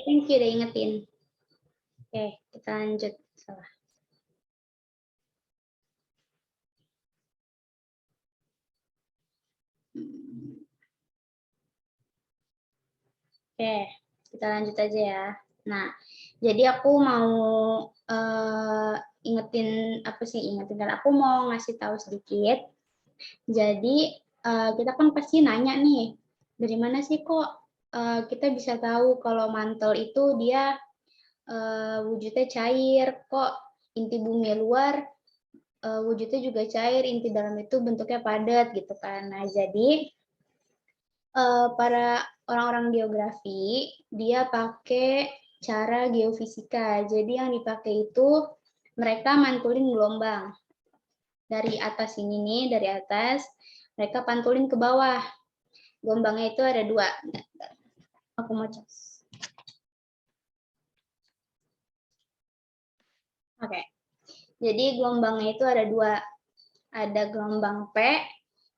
Thank you udah ingetin. Oke, kita lanjut. Salah. Oke, kita lanjut aja ya. Nah, jadi aku mau ingetin kan aku mau ngasih tahu sedikit. Jadi kita kan pasti nanya nih, dari mana sih kok kita bisa tahu kalau mantel itu dia wujudnya cair, kok inti bumi luar wujudnya juga cair, inti dalam itu bentuknya padat gitu kan. Nah, jadi para orang-orang geografi, dia pakai cara geofisika. Jadi yang dipakai itu mereka mantulin gelombang. Dari atas ini nih, dari atas, mereka pantulin ke bawah. Gelombangnya itu ada 2. Aku mau cek. Oke. Jadi gelombangnya itu ada 2. Ada gelombang P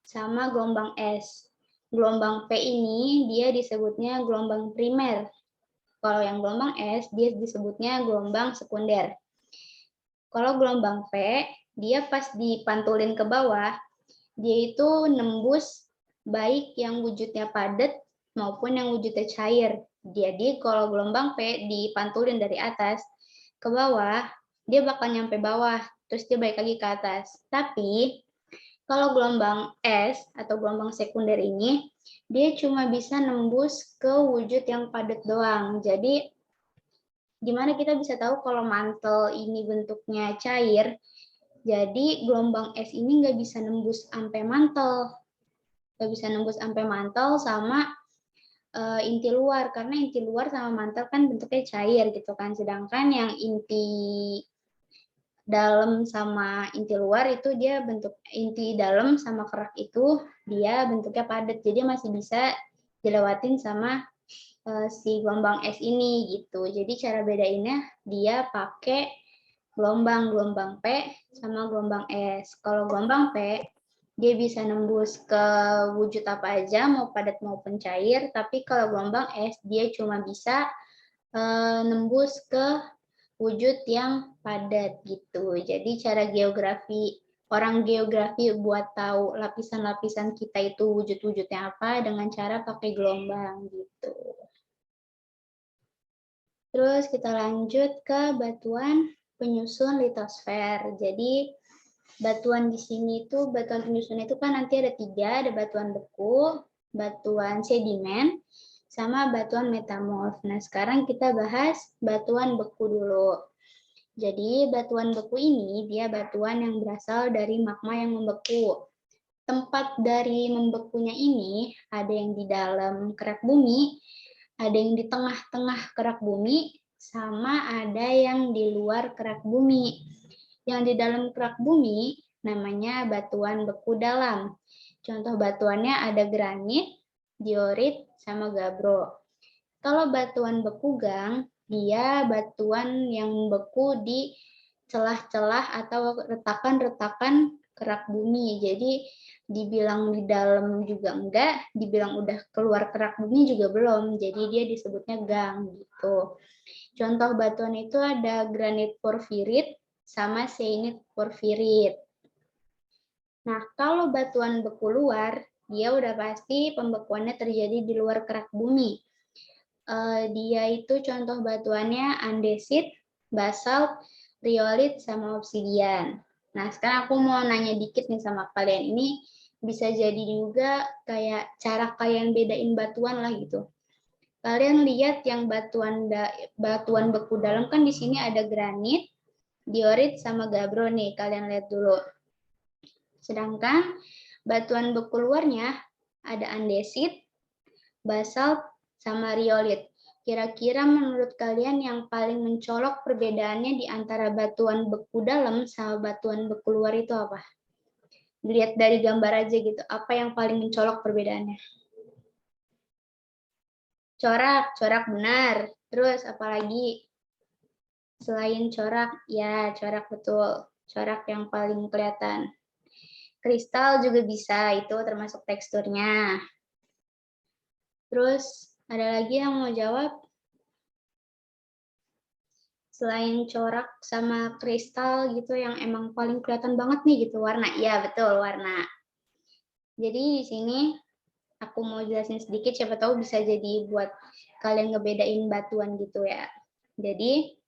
sama gelombang S. Gelombang P ini dia disebutnya gelombang primer. Kalau yang gelombang S, dia disebutnya gelombang sekunder. Kalau gelombang P, dia pas dipantulin ke bawah, dia itu nembus baik yang wujudnya padat maupun yang wujudnya cair. Jadi kalau gelombang P dipantulin dari atas ke bawah, dia bakal nyampe bawah, terus dia balik lagi ke atas. Tapi kalau gelombang S atau gelombang sekunder ini, dia cuma bisa nembus ke wujud yang padat doang. Jadi gimana kita bisa tahu kalau mantel ini bentuknya cair? Jadi gelombang es ini nggak bisa nembus sampai mantel, nggak bisa nembus sampai mantel sama inti luar, karena inti luar sama mantel kan bentuknya cair gitu kan, sedangkan yang inti dalam sama inti luar itu dia bentuk inti dalam sama kerak itu dia bentuknya padat, jadi masih bisa dilewatin sama si gelombang es ini gitu. Jadi cara bedainnya dia pakai gelombang P sama gelombang S. Kalau gelombang P dia bisa nembus ke wujud apa aja, mau padat maupun cair, tapi kalau gelombang S dia cuma bisa nembus ke wujud yang padat gitu. Jadi cara orang geografi buat tahu lapisan-lapisan kita itu wujud-wujudnya apa dengan cara pakai gelombang gitu. Terus kita lanjut ke batuan penyusun litosfer. Jadi batuan di sini itu batuan penyusun itu kan nanti ada 3, ada batuan beku, batuan sedimen, sama batuan metamorf. Nah, sekarang kita bahas batuan beku dulu. Jadi batuan beku ini dia batuan yang berasal dari magma yang membeku. Tempat dari membekunya ini ada yang di dalam kerak bumi, ada yang di tengah-tengah kerak bumi, sama ada yang di luar kerak bumi. Yang di dalam kerak bumi namanya batuan beku dalam. Contoh batuannya ada granit, diorit, sama gabbro. Kalau batuan beku gang, dia batuan yang beku di celah-celah atau retakan-retakan kerak bumi. Jadi dibilang di dalam juga enggak, dibilang udah keluar kerak bumi juga belum. Jadi dia disebutnya gang gitu. Contoh batuan itu ada granit porfirit sama syenit porfirit. Nah, kalau batuan beku luar, dia udah pasti pembekuannya terjadi di luar kerak bumi. Dia itu contoh batuannya andesit, basalt, riolit, sama obsidian. Nah, sekarang aku mau nanya dikit nih sama kalian. Ini bisa jadi juga kayak cara kalian bedain batuan lah gitu. Kalian lihat yang batuan beku dalam kan di sini ada granit, diorit, sama gabbro nih. Kalian lihat dulu. Sedangkan batuan beku luarnya ada andesit, basalt, sama riolit. Kira-kira menurut kalian yang paling mencolok perbedaannya di antara batuan beku dalam sama batuan beku luar itu apa? Dilihat dari gambar aja gitu, apa yang paling mencolok perbedaannya? Corak, corak benar. Terus apalagi? Selain corak, ya corak betul. Corak yang paling kelihatan. Kristal juga bisa, itu termasuk teksturnya. Terus ada lagi yang mau jawab? Selain corak sama kristal gitu yang emang paling kelihatan banget nih gitu warna. Iya betul warna. Jadi di sini aku mau jelasin sedikit siapa tahu bisa jadi buat kalian ngebedain batuan gitu ya. Jadi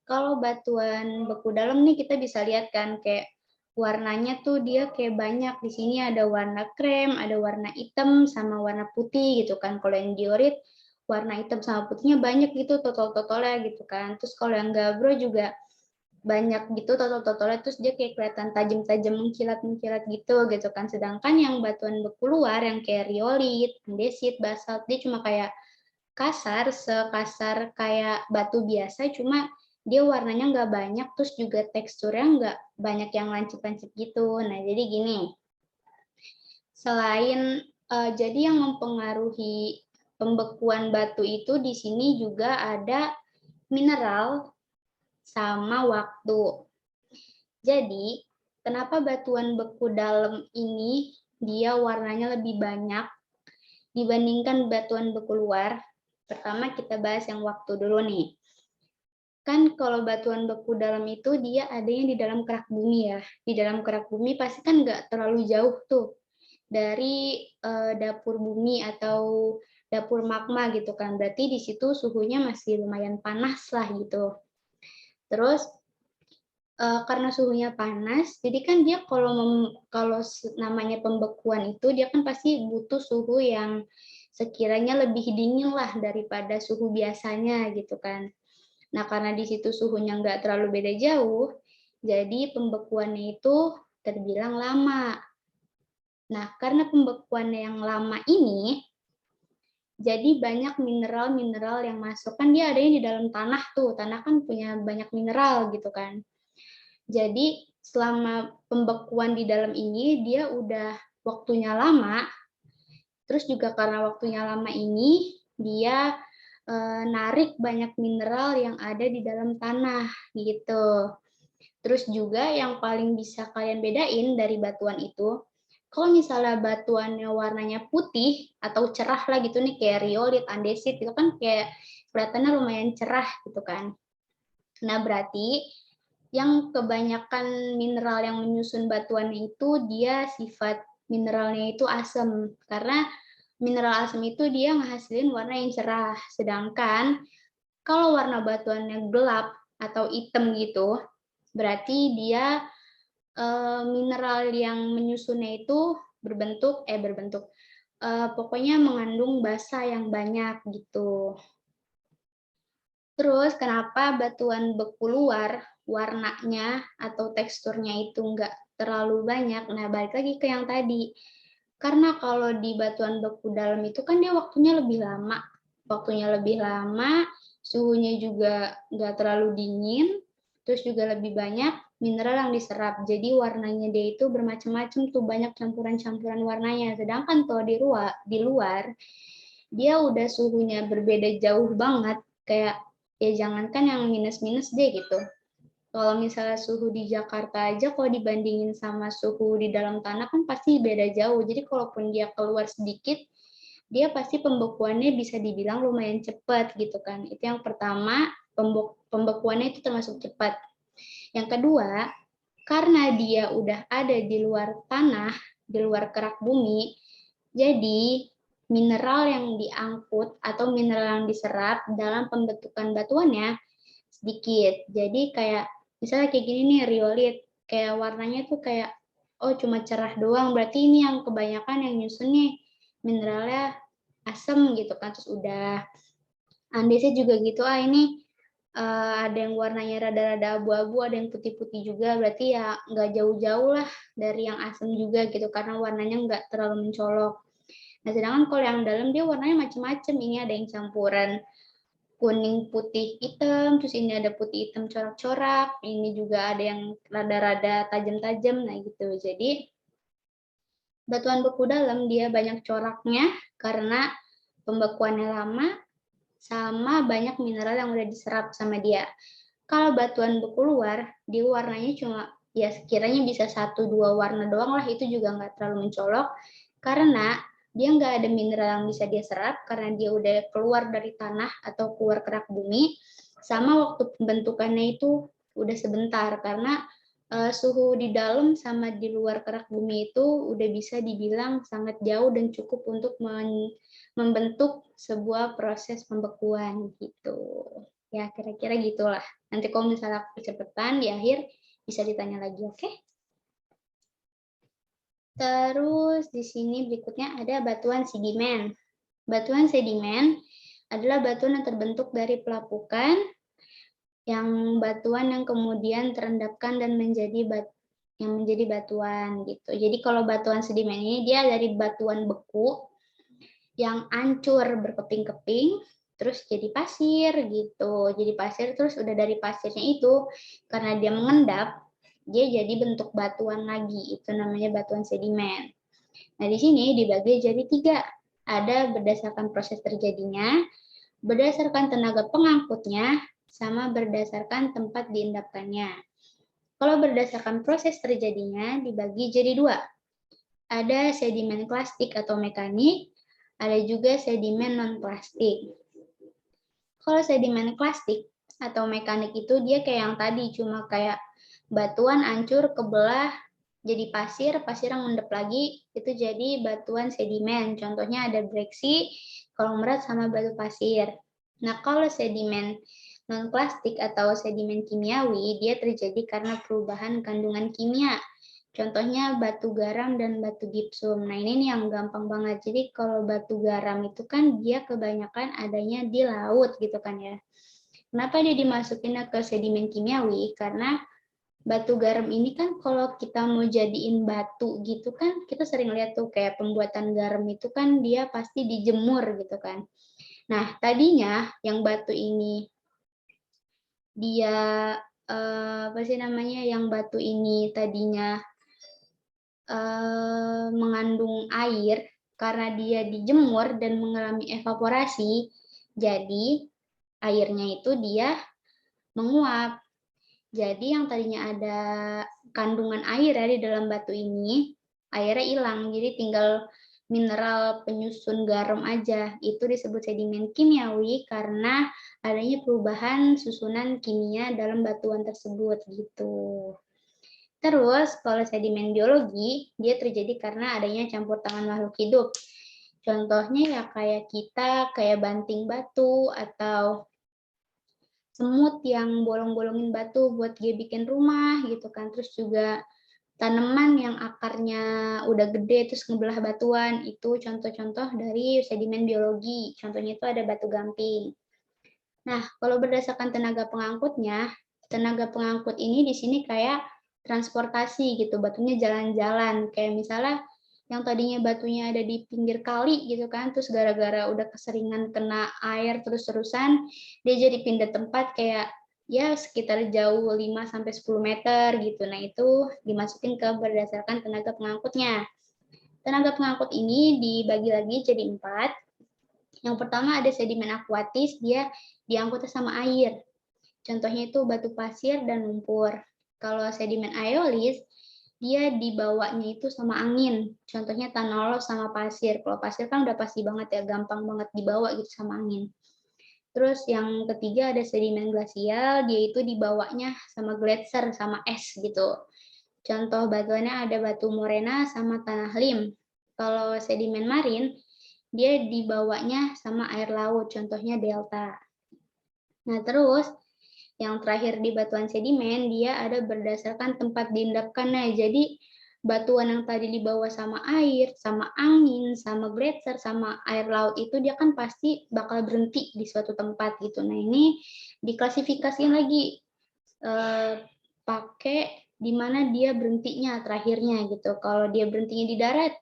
kalau batuan beku dalam nih kita bisa lihat kan kayak warnanya tuh dia kayak banyak. Di sini ada warna krem, ada warna hitam sama warna putih gitu kan. Kalau yang diorit warna hitam sama putihnya banyak gitu totol-totolnya gitu kan. Terus kalau yang gabro juga banyak gitu totol-totolnya, terus dia kayak kelihatan tajam-tajam mengkilat-mengkilat gitu kan. Sedangkan yang batuan beku luar yang kayak riolit, andesit, basalt dia cuma kayak kasar, sekasar kayak batu biasa, cuma dia warnanya nggak banyak, terus juga teksturnya nggak banyak yang lancip-lancip gitu. Nah, jadi gini, selain jadi yang mempengaruhi pembekuan batu itu di sini juga ada mineral sama waktu. Jadi, kenapa batuan beku dalam ini dia warnanya lebih banyak dibandingkan batuan beku luar? Pertama kita bahas yang waktu dulu nih. Kan kalau batuan beku dalam itu dia adanya di dalam kerak bumi ya. Di dalam kerak bumi pasti kan nggak terlalu jauh tuh dari dapur bumi atau dapur magma gitu kan. Berarti di situ suhunya masih lumayan panas lah gitu. Terus karena suhunya panas, jadi kan dia kalau namanya pembekuan itu dia kan pasti butuh suhu yang sekiranya lebih dingin lah daripada suhu biasanya gitu kan. Nah karena di situ suhunya nggak terlalu beda jauh, jadi pembekuannya itu terbilang lama. Nah karena pembekuannya yang lama ini, jadi banyak mineral-mineral yang masuk kan dia adanya di dalam tanah tuh, tanah kan punya banyak mineral gitu kan. Jadi selama pembekuan di dalam ini dia udah waktunya lama, terus juga karena waktunya lama ini dia narik banyak mineral yang ada di dalam tanah gitu. Terus juga yang paling bisa kalian bedain dari batuan itu, kalau misalnya batuannya warnanya putih atau cerah lah gitu nih kayak riolit, andesit itu kan kayak kelihatannya lumayan cerah gitu kan. Nah, berarti yang kebanyakan mineral yang menyusun batuannya itu dia sifat mineralnya itu asam. Karena mineral asam itu dia ngehasilin warna yang cerah. Sedangkan kalau warna batuannya gelap atau hitam gitu, berarti dia mineral yang menyusunnya itu pokoknya mengandung basa yang banyak gitu. Terus kenapa batuan beku luar warnanya atau teksturnya itu enggak terlalu banyak? Nah, balik lagi ke yang tadi. Karena kalau di batuan beku dalam itu kan dia waktunya lebih lama. Waktunya lebih lama, suhunya juga enggak terlalu dingin, terus juga lebih banyak mineral yang diserap. Jadi warnanya dia itu bermacam-macam tuh, banyak campuran-campuran warnanya. Sedangkan kalau di luar dia udah suhunya berbeda jauh banget, kayak ya jangankan yang minus-minus deh gitu. Kalau misalnya suhu di Jakarta aja kalau dibandingin sama suhu di dalam tanah kan pasti beda jauh. Jadi kalaupun dia keluar sedikit, dia pasti pembekuannya bisa dibilang lumayan cepat gitu kan. Itu yang pertama, pembekuannya itu termasuk cepat. Yang kedua, karena dia udah ada di luar tanah, di luar kerak bumi, jadi mineral yang diangkut atau mineral yang diserap dalam pembentukan batuannya sedikit. Jadi kayak misalnya kayak gini nih riolit, kayak warnanya tuh kayak oh cuma cerah doang, berarti ini yang kebanyakan yang nyusun nih mineralnya asem gitu kan, terus udah andesnya juga gitu ini ada yang warnanya rada-rada abu-abu, ada yang putih-putih juga, berarti ya nggak jauh-jauh lah dari yang asam juga gitu karena warnanya nggak terlalu mencolok. Nah, sedangkan kalau yang dalam dia warnanya macam-macam. Ini ada yang campuran kuning, putih, hitam, terus ini ada putih, hitam, corak-corak. Ini juga ada yang rada-rada tajam-tajam. Nah, gitu. Jadi, batuan beku dalam dia banyak coraknya karena pembekuannya lama sama banyak mineral yang udah diserap sama dia. Kalau batuan beku luar, dia warnanya cuma ya sekiranya bisa 1-2 warna doang lah, itu juga nggak terlalu mencolok karena dia nggak ada mineral yang bisa dia serap karena dia udah keluar dari tanah atau keluar kerak bumi. sama waktu pembentukannya itu udah sebentar, karena suhu di dalam sama di luar kerak bumi itu udah bisa dibilang sangat jauh dan cukup untuk membentuk sebuah proses pembekuan gitu. Ya, kira-kira gitulah. Nanti kalau misalnya kecepatan di akhir bisa ditanya lagi, oke? Terus di sini berikutnya ada batuan sedimen. Batuan sedimen adalah batuan yang terbentuk dari pelapukan, batuan yang kemudian terendapkan dan menjadi batuan gitu. Jadi kalau batuan sedimen ini dia dari batuan beku yang hancur berkeping-keping terus jadi pasir gitu. Jadi pasir terus udah dari pasirnya itu karena dia mengendap dia jadi bentuk batuan lagi. Itu namanya batuan sedimen. Nah, di sini dibagi jadi 3. Ada berdasarkan proses terjadinya, berdasarkan tenaga pengangkutnya, sama berdasarkan tempat diendapkannya. Kalau berdasarkan proses terjadinya dibagi jadi 2. Ada sedimen plastik atau mekanik, ada juga sedimen non-plastik. Kalau sedimen plastik atau mekanik itu dia kayak yang tadi, cuma kayak batuan hancur, kebelah, jadi pasir yang mendep lagi, itu jadi batuan sedimen. Contohnya ada breksi, konglomerat, sama batu pasir. Nah, kalau sedimen non-plastik atau sedimen kimiawi, dia terjadi karena perubahan kandungan kimia. Contohnya batu garam dan batu gipsum. Nah, ini nih yang gampang banget. Jadi kalau batu garam itu kan dia kebanyakan adanya di laut gitu kan ya. Kenapa dia dimasukinnya ke sedimen kimiawi? Karena batu garam ini kan kalau kita mau jadiin batu gitu kan, kita sering lihat tuh kayak pembuatan garam itu kan dia pasti dijemur gitu kan. Nah, tadinya yang batu ini dia yang batu ini tadinya mengandung air karena dia dijemur dan mengalami evaporasi, jadi airnya itu dia menguap. Jadi yang tadinya ada kandungan air ya di dalam batu ini, airnya hilang. Jadi tinggal mineral penyusun garam aja. Itu disebut sedimen kimiawi karena adanya perubahan susunan kimia dalam batuan tersebut gitu. Terus kalau sedimen biologi, dia terjadi karena adanya campur tangan makhluk hidup. Contohnya ya kayak kita, kayak banting batu atau semut yang bolong-bolongin batu buat dia bikin rumah gitu kan. Terus juga tanaman yang akarnya udah gede terus ngebelah batuan, itu contoh-contoh dari sedimen biologi. Contohnya itu ada batu gamping. Nah, kalau berdasarkan tenaga pengangkut ini di sini kayak transportasi gitu, batunya jalan-jalan. Kayak misalnya yang tadinya batunya ada di pinggir kali gitu kan, terus gara-gara udah keseringan kena air terus-terusan, dia jadi pindah tempat kayak ya sekitar jauh 5-10 meter gitu. Nah, itu dimasukin ke berdasarkan tenaga pengangkutnya. Tenaga pengangkut ini dibagi lagi jadi 4. Yang pertama ada sedimen akuatis, dia diangkut sama air. Contohnya itu batu pasir dan lumpur. Kalau sedimen aeolis, dia dibawanya itu sama angin. Contohnya tanah los sama pasir. Kalau pasir kan udah pasti banget ya, gampang banget dibawa gitu sama angin. Terus yang ketiga ada sedimen glasial, dia itu dibawanya sama gletser, sama es gitu. Contoh batuannya ada batu morena sama tanah lim. Kalau sedimen marin, dia dibawanya sama air laut, contohnya delta. Nah, terus yang terakhir di batuan sedimen, dia ada berdasarkan tempat diendapkannya. Jadi, batuan yang tadi dibawa sama air, sama angin, sama gletser, sama air laut itu dia kan pasti bakal berhenti di suatu tempat gitu. Nah, ini diklasifikasiin lagi pakai di mana dia berhentinya terakhirnya gitu. Kalau dia berhentinya di darat,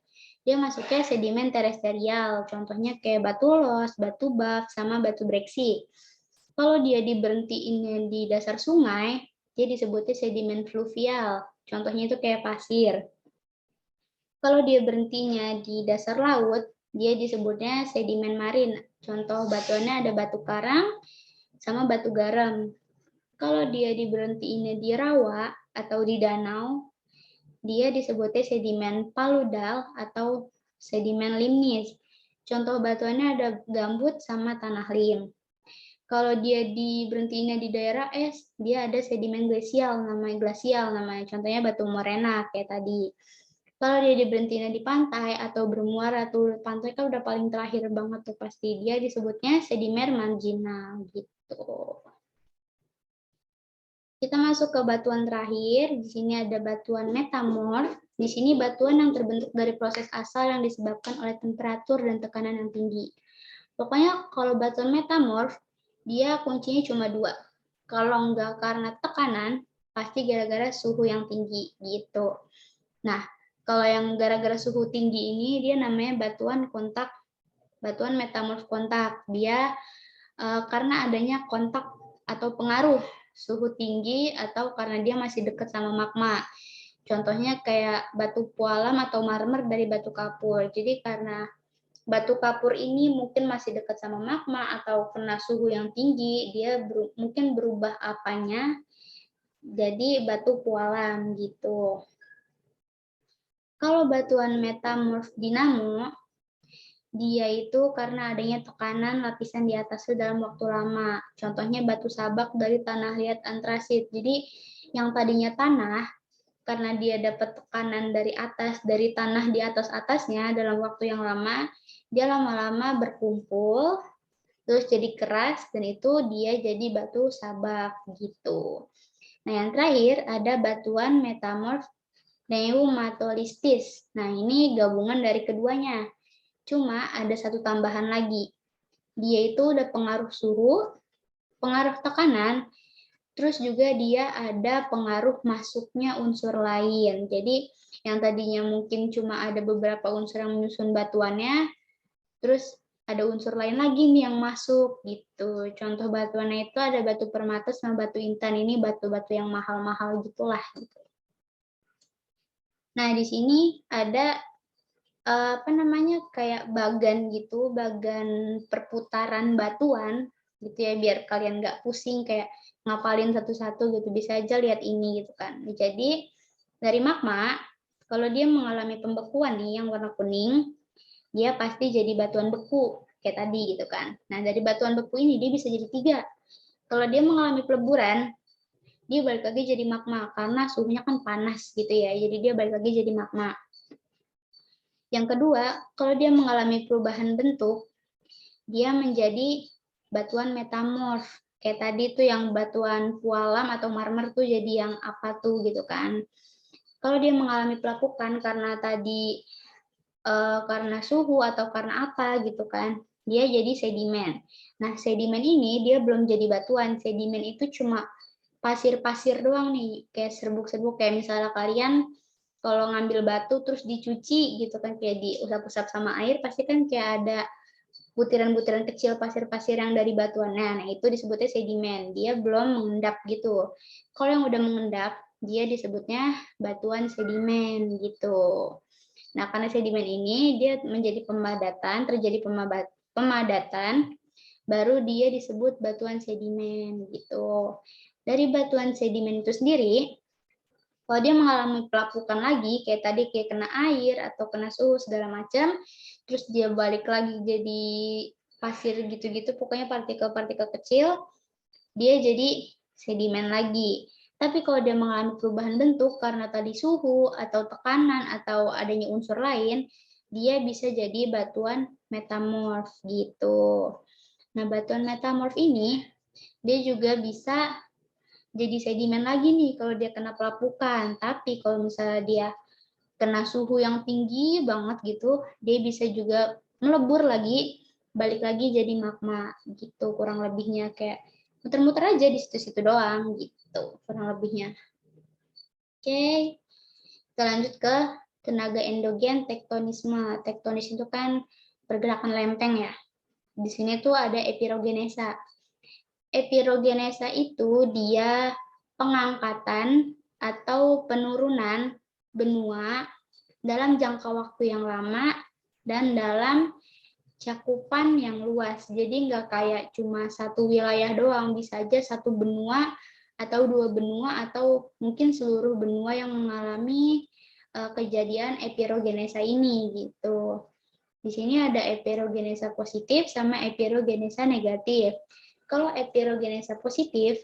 dia masuknya sedimen terestrial. Contohnya kayak batu los, batu baf, sama batu breksi. Kalau dia diberhentiinnya di dasar sungai, dia disebutnya sedimen fluvial. Contohnya itu kayak pasir. Kalau dia berhentinya di dasar laut, dia disebutnya sedimen marin. Contoh batuannya ada batu karang sama batu garam. Kalau dia diberhentiinnya di rawa atau di danau, dia disebutnya sedimen paludal atau sedimen limnis. Contoh batuannya ada gambut sama tanah lim. Kalau dia diberhentiinnya di daerah es, dia ada sedimen glasial namanya. Contohnya batu morena kayak tadi. Kalau dia diberhentiinnya di pantai atau bermuara tuh, pantai kan udah paling terakhir banget tuh pasti. Dia disebutnya sedimen marginal gitu. Kita masuk ke batuan terakhir. Di sini ada batuan metamorf. Di sini batuan yang terbentuk dari proses asal yang disebabkan oleh temperatur dan tekanan yang tinggi. Pokoknya kalau batuan metamorf, dia kuncinya cuma dua. Kalau enggak karena tekanan, pasti gara-gara suhu yang tinggi gitu. Nah, kalau yang gara-gara suhu tinggi ini, dia namanya batuan kontak, batuan metamorf kontak. Dia karena adanya kontak atau pengaruh suhu tinggi atau karena dia masih dekat sama magma. Contohnya kayak batu pualam atau marmer dari batu kapur. Jadi karena batu kapur ini mungkin masih dekat sama magma atau kena suhu yang tinggi, dia mungkin berubah apanya jadi batu pualam gitu. Kalau batuan metamorf dinamo, dia itu karena adanya tekanan lapisan di atasnya dalam waktu lama. Contohnya batu sabak dari tanah liat antrasit. Jadi yang tadinya tanah, karena dia dapat tekanan dari atas, dari tanah di atas-atasnya dalam waktu yang lama, dia lama-lama berkumpul, terus jadi keras, dan itu dia jadi batu sabak gitu. Nah yang terakhir ada batuan metamorf pneumatolistis. Nah ini gabungan dari keduanya. Cuma ada satu tambahan lagi. Dia itu udah pengaruh suhu, pengaruh tekanan, terus juga dia ada pengaruh masuknya unsur lain. Jadi yang tadinya mungkin cuma ada beberapa unsur yang menyusun batuannya, terus ada unsur lain lagi nih yang masuk gitu. Contoh batuannya itu ada batu permata sama batu intan. Ini batu-batu yang mahal-mahal gitulah. Gitu. Nah di sini ada apa namanya kayak bagan gitu, bagan perputaran batuan gitu ya, biar kalian nggak pusing kayak ngapalin satu-satu gitu, bisa aja lihat ini gitu kan. Jadi dari magma, kalau dia mengalami pembekuan nih yang warna kuning, dia pasti jadi batuan beku kayak tadi gitu kan. Nah dari batuan beku ini dia bisa jadi tiga. Kalau dia mengalami peleburan, dia balik lagi jadi magma karena suhunya kan panas gitu ya, jadi dia balik lagi jadi magma. Yang kedua, kalau dia mengalami perubahan bentuk, dia menjadi batuan metamorf. Kayak tadi tuh yang batuan pualam atau marmer tuh jadi yang apa tuh gitu kan. Kalau dia mengalami pelapukan karena tadi karena suhu atau karena apa gitu kan, dia jadi sedimen. Nah, sedimen ini dia belum jadi batuan. Sedimen itu cuma pasir-pasir doang nih, kayak serbuk-serbuk. Kayak misalnya kalian kalau ngambil batu terus dicuci gitu kan, kayak diusap-usap sama air, pasti kan kayak ada butiran-butiran kecil pasir-pasir yang dari batuannya. Nah, itu disebutnya sedimen. Dia belum mengendap gitu. Kalau yang udah mengendap, dia disebutnya batuan sedimen gitu. Nah, karena sedimen ini dia menjadi pemadatan, terjadi pemadatan, baru dia disebut batuan sedimen gitu. Dari batuan sedimen itu sendiri, kalau dia mengalami pelapukan lagi, kayak tadi kayak kena air atau kena suhu segala macam, terus dia balik lagi jadi pasir gitu-gitu, pokoknya partikel-partikel kecil, dia jadi sedimen lagi. Tapi kalau dia mengalami perubahan bentuk karena tadi suhu atau tekanan atau adanya unsur lain, dia bisa jadi batuan metamorf gitu. Nah, batuan metamorf ini dia juga bisa jadi sedimen lagi nih kalau dia kena pelapukan. Tapi kalau misalnya dia kena suhu yang tinggi banget gitu, dia bisa juga melebur lagi, balik lagi jadi magma gitu, kurang lebihnya kayak muter-muter aja di situ-situ doang gitu, kurang lebihnya. Oke, kita lanjut ke tenaga endogen tektonisme. Tektonis itu kan pergerakan lempeng ya. Di sini tuh ada epirogenesa. Epirogenesa itu dia pengangkatan atau penurunan benua dalam jangka waktu yang lama dan dalam cakupan yang luas. Jadi nggak kayak cuma satu wilayah doang, bisa aja satu benua atau dua benua atau mungkin seluruh benua yang mengalami kejadian epirogenesa ini gitu. Di sini ada epirogenesa positif sama epirogenesa negatif. kalau epirogenesa positif,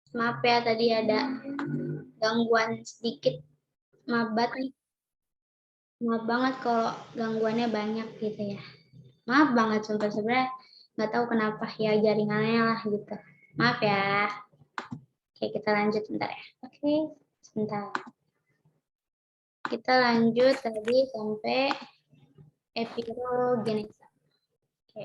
maaf ya tadi ada gangguan sedikit, maaf banget nih. Maaf banget kalau gangguannya banyak gitu ya. Maaf banget sumpah, sebenarnya nggak tahu kenapa ya jaringannya lah gitu. Maaf ya. Oke, kita lanjut bentar ya. Oke, sebentar. Kita lanjut tadi sampai epirogenesa. Oke.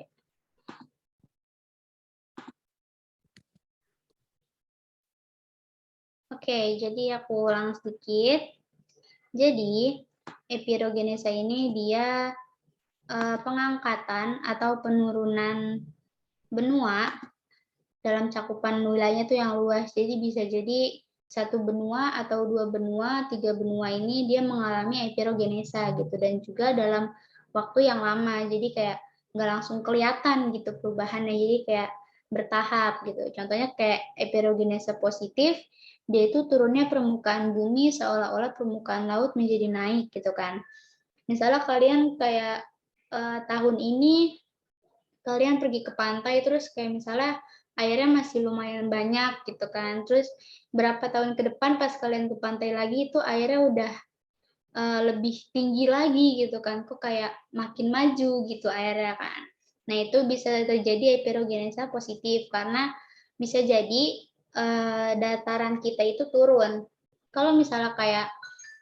Oke, jadi aku ulang sedikit. Jadi, epirogenesa ini dia pengangkatan atau penurunan benua dalam cakupan wilayahnya tuh yang luas. Jadi bisa jadi satu benua atau dua benua, tiga benua ini dia mengalami epirogenesa gitu, dan juga dalam waktu yang lama. Jadi kayak nggak langsung kelihatan gitu perubahannya. Jadi kayak bertahap gitu. Contohnya kayak epirogenesa positif, dia itu turunnya permukaan bumi seolah-olah permukaan laut menjadi naik gitu kan. Misalnya kalian kayak tahun ini kalian pergi ke pantai terus kayak misalnya airnya masih lumayan banyak gitu kan. Terus berapa tahun ke depan pas kalian ke pantai lagi itu airnya udah lebih tinggi lagi gitu kan. Kok kayak makin maju gitu airnya kan. Nah, itu bisa terjadi epirogenesa positif karena bisa jadi dataran kita itu turun. Kalau misalnya kayak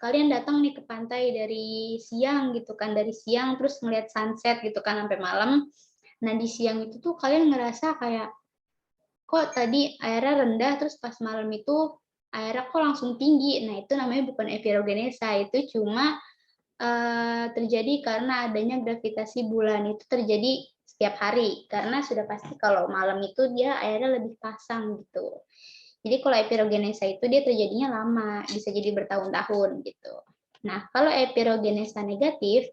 kalian datang nih ke pantai dari siang gitu kan, dari siang terus ngeliat sunset gitu kan sampai malam. Nah, di siang itu tuh kalian ngerasa kayak kok tadi airnya rendah terus pas malam itu airnya kok langsung tinggi. Nah, itu namanya bukan epirogenesa, itu cuma terjadi karena adanya gravitasi bulan. Itu terjadi setiap hari karena sudah pasti kalau malam itu dia airnya lebih pasang gitu. Jadi kalau epirogenesa itu dia terjadinya lama, bisa jadi bertahun-tahun gitu. Nah, kalau epirogenesa negatif,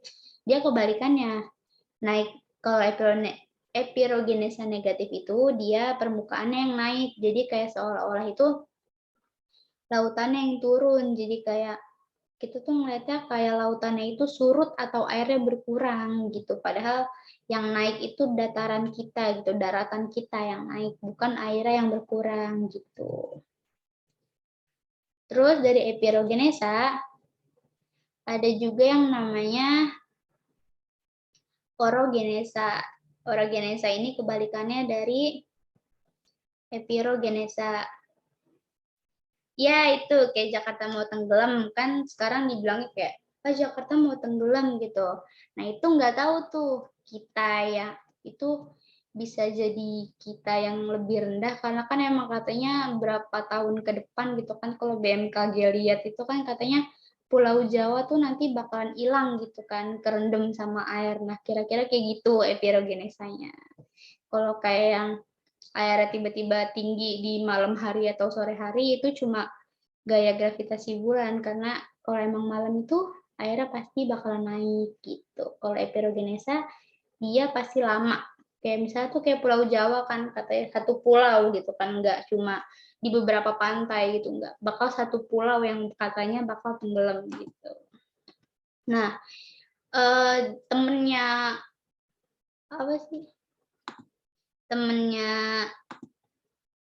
dia kebalikannya. Naik. Kalau epirogenesa negatif itu dia permukaannya yang naik. Jadi kayak seolah-olah itu lautannya yang turun. Jadi kayak kita tuh ngeliatnya kayak lautannya itu surut atau airnya berkurang gitu. Padahal yang naik itu dataran kita gitu, daratan kita yang naik, bukan airnya yang berkurang gitu. Terus dari epirogenesa ada juga yang namanya orogenesa. Orogenesa ini kebalikannya dari epirogenesa. Ya, itu kayak Jakarta mau tenggelam kan sekarang dibilangnya kayak Jakarta mau tenggelam gitu. Nah, itu nggak tahu tuh kita ya itu bisa jadi kita yang lebih rendah karena kan emang katanya berapa tahun ke depan gitu kan kalau BMKG lihat itu kan katanya Pulau Jawa tuh nanti bakalan hilang gitu kan, kerendam sama air. Nah, kira-kira kayak gitu epirogenesanya. Kalau kayak yang airnya tiba-tiba tinggi di malam hari atau sore hari itu cuma gaya gravitasi bulan karena kalau emang malam itu airnya pasti bakalan naik gitu. Kalau epirogenesa dia pasti lama. Kayak misalnya tuh kayak Pulau Jawa kan katanya satu pulau gitu kan, nggak cuma di beberapa pantai gitu, nggak bakal satu pulau yang katanya bakal tenggelam gitu. Nah, temennya apa sih? Temennya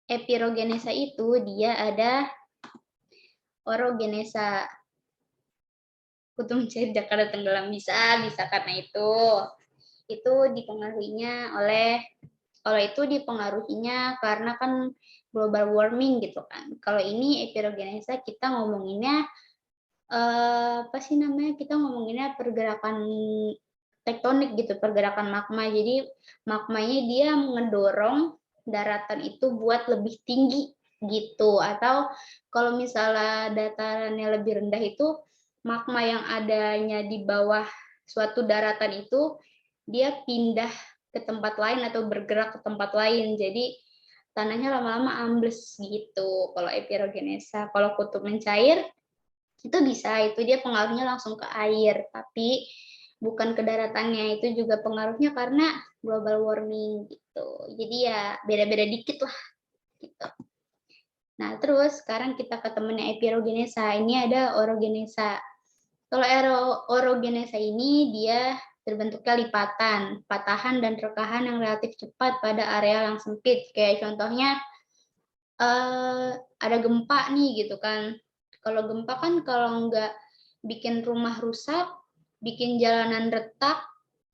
epirogenesa itu dia ada orogenesa. Kutu mencari Jakarta tenggelam bisa karena itu dipengaruhinya oleh kalau itu dipengaruhinya karena kan global warming gitu kan. Kalau ini epirogenesa kita ngomonginnya apa sih namanya, kita ngomonginnya pergerakan tektonik gitu, pergerakan magma. Jadi magmanya dia ngedorong daratan itu buat lebih tinggi gitu. Atau kalau misalnya datarannya lebih rendah itu magma yang adanya di bawah suatu daratan itu dia pindah ke tempat lain atau bergerak ke tempat lain. Jadi tanahnya lama-lama ambles gitu kalau epirogenesa. Kalau kutub mencair itu bisa, itu dia pengaruhnya langsung ke air, tapi bukan ke daratannya. Itu juga pengaruhnya karena global warming gitu. Jadi ya beda-beda dikit lah gitu. Nah, terus sekarang kita ke temennya epirogenesa. Ini ada orogenesa. Kalau orogenesa ini dia terbentuknya lipatan, patahan dan rekahan yang relatif cepat pada area yang sempit. Kayak contohnya ada gempa nih gitu kan. Kalau gempa kan kalau nggak bikin rumah rusak, bikin jalanan retak,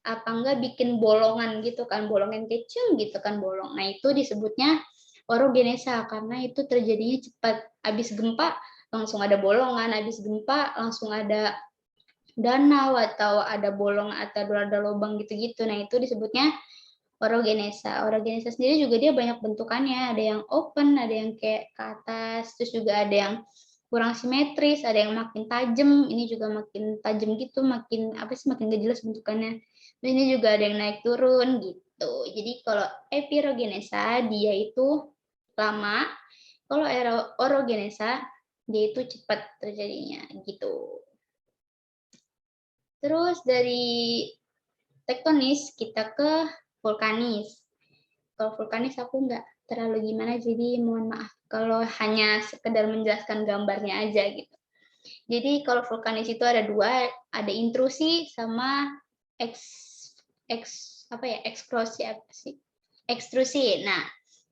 apa enggak bikin bolongan gitu kan, bolongan kecil gitu kan bolong. Nah, itu disebutnya orogenesa karena itu terjadinya cepat. Habis gempa langsung ada bolongan, habis gempa langsung ada danau atau ada bolong atau ada lubang gitu-gitu. Nah, itu disebutnya orogenesa. Orogenesa sendiri juga dia banyak bentukannya, ada yang open, ada yang kayak ke atas, terus juga ada yang kurang simetris, ada yang makin tajam, ini juga makin tajam gitu, makin apa sih, makin gak jelas bentukannya. Terus ini juga ada yang naik turun gitu. Jadi kalau epirogenesa dia itu lama, kalau orogenesa dia itu cepat terjadinya gitu. Terus dari tektonis kita ke vulkanis. Kalau vulkanis aku nggak terlalu gimana, jadi mohon maaf kalau hanya sekedar menjelaskan gambarnya aja gitu. Jadi kalau vulkanis itu ada dua, ada intrusi sama eksklusi apa sih? Ekstrusi. Nah,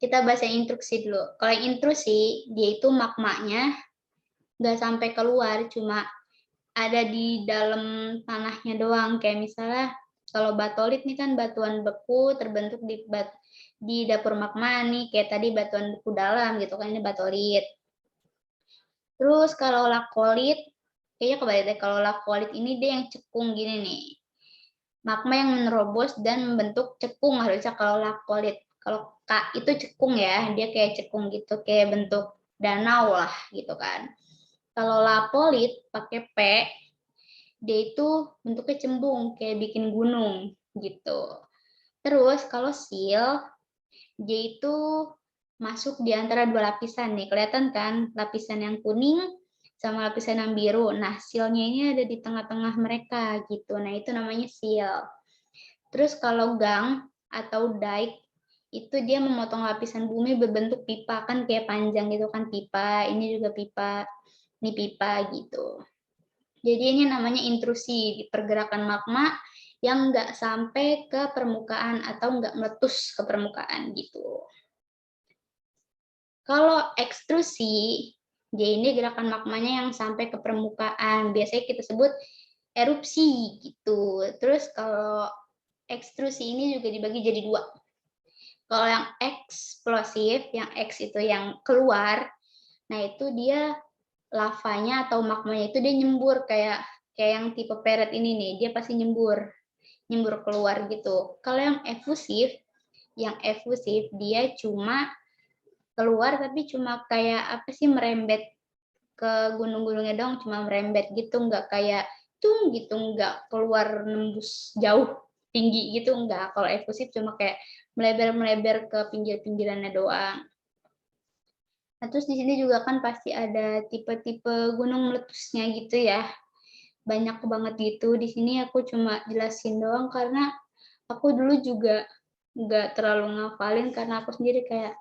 kita bahas yang intrusi dulu. Kalau yang intrusi, dia itu magmanya nggak sampai keluar, cuma ada di dalam tanahnya doang. Kayak misalnya kalau batolit nih kan batuan beku terbentuk di dapur magma nih, kayak tadi batuan beku dalam gitu kan, ini batolit. Terus kalau lakolit, kayaknya kebalik deh, kalau lakolit ini dia yang cekung gini nih. Magma yang menerobos dan membentuk cekung harusnya kalau lakolit. Kalau K itu cekung ya, dia kayak cekung gitu, kayak bentuk danau lah gitu kan. Kalau lapolit pakai P, dia itu bentuknya cembung, kayak bikin gunung gitu. Terus kalau seal, dia itu masuk di antara dua lapisan nih. Kelihatan kan lapisan yang kuning sama lapisan yang biru. Nah, sealnya ini ada di tengah-tengah mereka gitu. Nah, itu namanya seal. Terus kalau gang atau dike, itu dia memotong lapisan bumi berbentuk pipa, kan kayak panjang gitu kan pipa, ini juga pipa, ini pipa gitu. Jadi ini namanya intrusi, pergerakan magma yang nggak sampai ke permukaan atau nggak meletus ke permukaan gitu. Kalau ekstrusi, jadi ini gerakan magmanya yang sampai ke permukaan. Biasanya kita sebut erupsi gitu. Terus kalau ekstrusi ini juga dibagi jadi dua. Kalau yang eksplosif, yang X itu yang keluar, nah itu dia lavanya atau magmanya itu dia nyembur kayak yang tipe peret ini nih, dia pasti nyembur keluar gitu. Kalau yang efusif dia cuma keluar tapi cuma kayak apa sih, merembet ke gunung-gunungnya dong, cuma merembet gitu, nggak kayak tung gitu, nggak keluar nembus jauh tinggi gitu, nggak. Kalau efusif cuma kayak melebar-melebar ke pinggir-pinggirannya doang. Nah, terus di sini juga kan pasti ada tipe-tipe gunung meletusnya gitu ya. Banyak banget gitu. Di sini aku cuma jelasin doang karena aku dulu juga nggak terlalu ngafalin karena aku sendiri kayak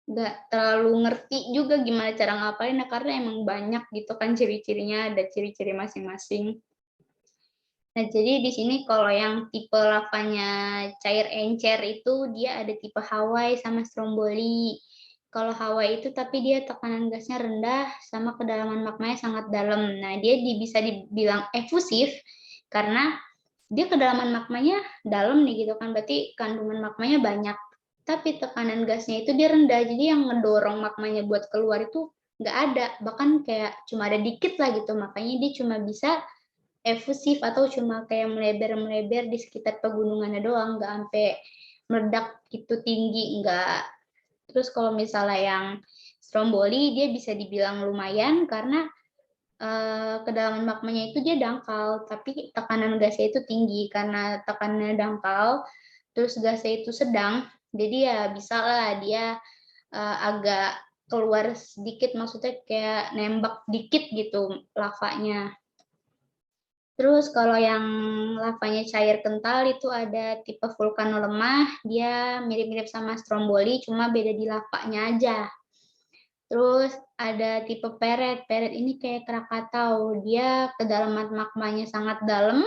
nggak terlalu ngerti juga gimana cara ngapalin, karena emang banyak gitu kan ciri-cirinya, ada ciri-ciri masing-masing. Nah, jadi di sini kalau yang tipe lavanya cair encer itu dia ada tipe Hawaii sama Stromboli. Kalau Hawaii itu tapi dia tekanan gasnya rendah sama kedalaman magmanya sangat dalam. Nah, dia bisa dibilang efusif karena dia kedalaman magmanya dalam nih gitu kan, berarti kandungan magmanya banyak. Tapi tekanan gasnya itu dia rendah, jadi yang ngedorong magmanya buat keluar itu nggak ada, bahkan kayak cuma ada dikit lah gitu, makanya dia cuma bisa efusif atau cuma kayak melebar-melebar di sekitar pegunungannya doang, nggak sampai meledak gitu tinggi, nggak. Terus kalau misalnya yang Stromboli, dia bisa dibilang lumayan karena kedalaman magmanya itu dia dangkal, tapi tekanan gasnya itu tinggi. Karena tekanannya dangkal, terus gasnya itu sedang, jadi ya bisa lah dia agak keluar sedikit, maksudnya kayak nembak dikit gitu lavanya. Terus kalau yang lavanya cair kental itu ada tipe vulkano lemah, dia mirip-mirip sama Stromboli, cuma beda di lavanya aja. Terus ada tipe peret. Peret ini kayak Krakatau. Dia kedalaman magmanya sangat dalam,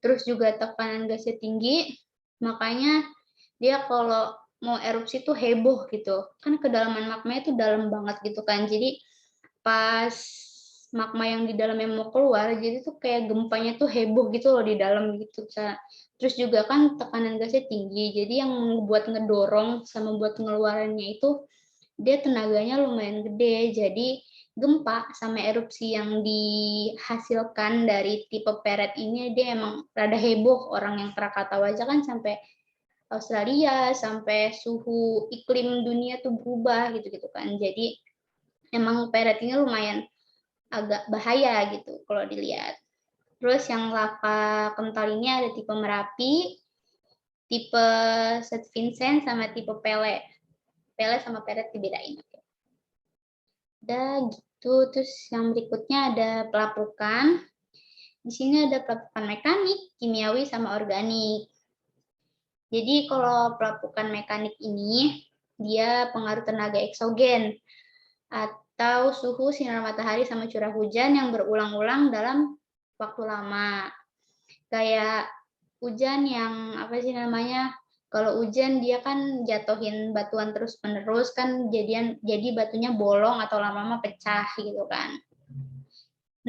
terus juga tekanan gasnya tinggi, makanya dia kalau mau erupsi tuh heboh gitu. Kan kedalaman magma itu dalam banget gitu kan. Jadi pas magma yang di dalamnya mau keluar, jadi tuh kayak gempanya tuh heboh gitu loh di dalam gitu. Terus juga kan tekanan gasnya tinggi, jadi yang membuat ngedorong sama buat ngeluarannya itu dia tenaganya lumayan gede. Jadi gempa sama erupsi yang dihasilkan dari tipe peret ini dia emang rada heboh. Orang yang Krakatau aja kan sampai Australia, sampai suhu iklim dunia tuh berubah gitu-gitu kan. Jadi emang peret ini lumayan agak bahaya gitu kalau dilihat. Terus yang lava kental ini ada tipe Merapi, tipe St. Vincent, sama tipe Pele. Pele sama peret dibedain. Udah gitu. Terus yang berikutnya ada pelapukan. Di sini ada pelapukan mekanik, kimiawi, sama organik. Jadi kalau pelapukan mekanik ini, dia pengaruh tenaga eksogen atau suhu sinar matahari sama curah hujan yang berulang-ulang dalam waktu lama. Kayak hujan yang apa sih namanya? Kalau hujan dia kan jatuhin batuan terus-menerus kan jadi batunya bolong atau lama-lama pecah gitu kan.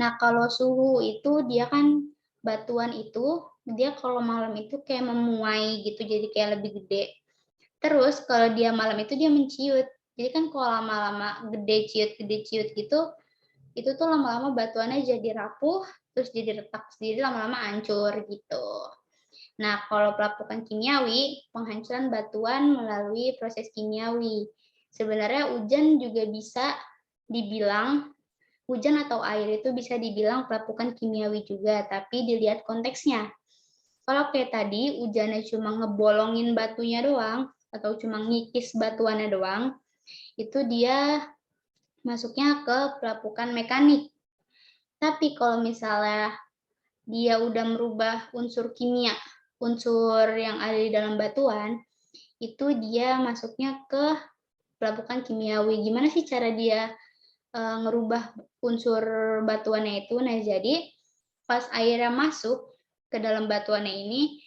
Nah, kalau suhu itu dia kan batuan itu dia kalau malam itu kayak memuai gitu jadi kayak lebih gede. Terus kalau dia malam itu dia menciut. Jadi kan kalau lama-lama gede ciut gitu, itu tuh lama-lama batuannya jadi rapuh, terus jadi retak sendiri lama-lama hancur gitu. Nah, kalau pelapukan kimiawi, penghancuran batuan melalui proses kimiawi. Sebenarnya hujan juga bisa dibilang, hujan atau air itu bisa dibilang pelapukan kimiawi juga, tapi dilihat konteksnya. Kalau kayak tadi, hujannya cuma ngebolongin batunya doang, atau cuma ngikis batuannya doang, itu dia masuknya ke pelapukan mekanik. Tapi kalau misalnya dia udah merubah unsur kimia, unsur yang ada di dalam batuan, itu dia masuknya ke pelapukan kimiawi. Gimana sih cara dia ngerubah unsur batuannya itu? Nah, jadi pas airnya masuk ke dalam batuannya ini,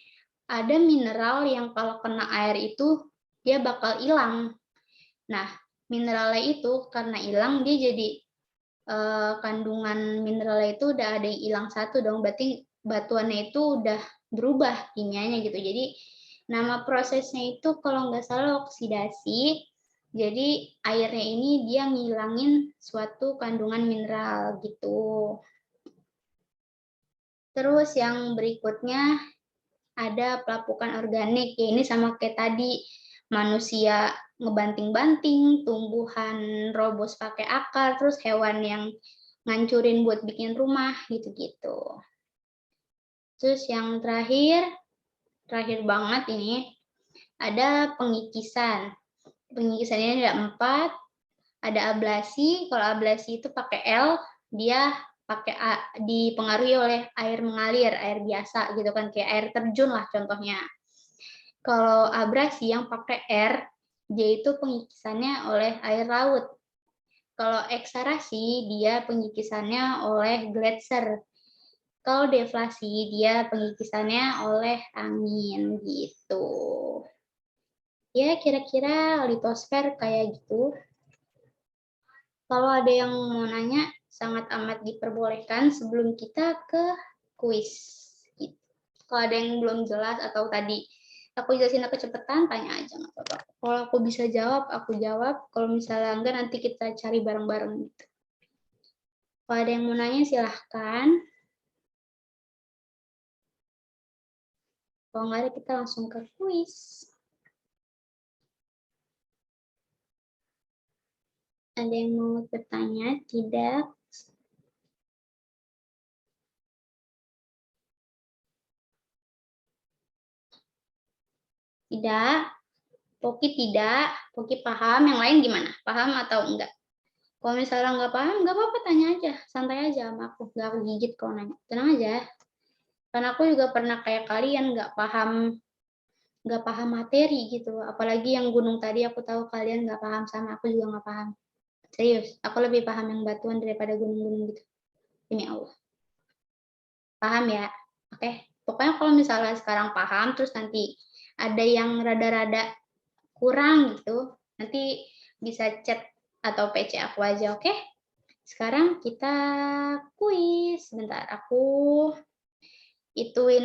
ada mineral yang kalau kena air itu dia bakal hilang. Nah, mineralnya itu karena hilang dia jadi kandungan mineralnya itu udah ada yang hilang satu dong, berarti batuannya itu udah berubah kimianya gitu. Jadi nama prosesnya itu kalau nggak salah oksidasi. Jadi airnya ini dia ngilangin suatu kandungan mineral gitu. Terus yang berikutnya ada pelapukan organik, ya ini sama kayak tadi, manusia ngebanting-banting, tumbuhan robos pakai akar, terus hewan yang ngancurin buat bikin rumah, gitu-gitu. Terus yang terakhir banget ini, ada pengikisan. Pengikisan ini ada 4, ada ablasi. Kalau ablasi itu pakai L, dia pakai dipengaruhi oleh air mengalir, air biasa gitu kan, kayak air terjun lah contohnya. Kalau abrasi yang pakai R, dia itu pengikisannya oleh air laut. Kalau eksarasi, dia pengikisannya oleh gletser. Kalau deflasi, dia pengikisannya oleh angin gitu. Ya, kira-kira litosfer kayak gitu. Kalau ada yang mau nanya, sangat amat diperbolehkan sebelum kita ke kuis. Gitu. Kalau ada yang belum jelas atau tadi aku jelasin kecepatan, tanya aja nggak apa-apa. Kalau aku bisa jawab, aku jawab. Kalau misalnya enggak, nanti kita cari bareng-bareng gitu. Kalau ada yang mau nanya, silahkan. Kalau nggak ada, kita langsung ke kuis. Ada yang mau bertanya? Tidak? Tidak? Poki tidak? Poki paham? Yang lain gimana? Paham atau enggak? Kalau misalnya nggak paham, nggak apa-apa, tanya aja. Santai aja sama aku. Nggak aku gigit kalau nanya. Tenang aja. Karena aku juga pernah kayak kalian nggak paham materi gitu. Apalagi yang gunung tadi, aku tahu kalian nggak paham sama aku juga nggak paham. Serius, aku lebih paham yang batuan daripada gunung-gunung gitu. Demi Allah. Paham ya? Oke. Pokoknya kalau misalnya sekarang paham, terus nanti ada yang rada-rada kurang gitu, nanti bisa chat atau PC aku aja, oke? Sekarang kita kuis. Sebentar, aku ituin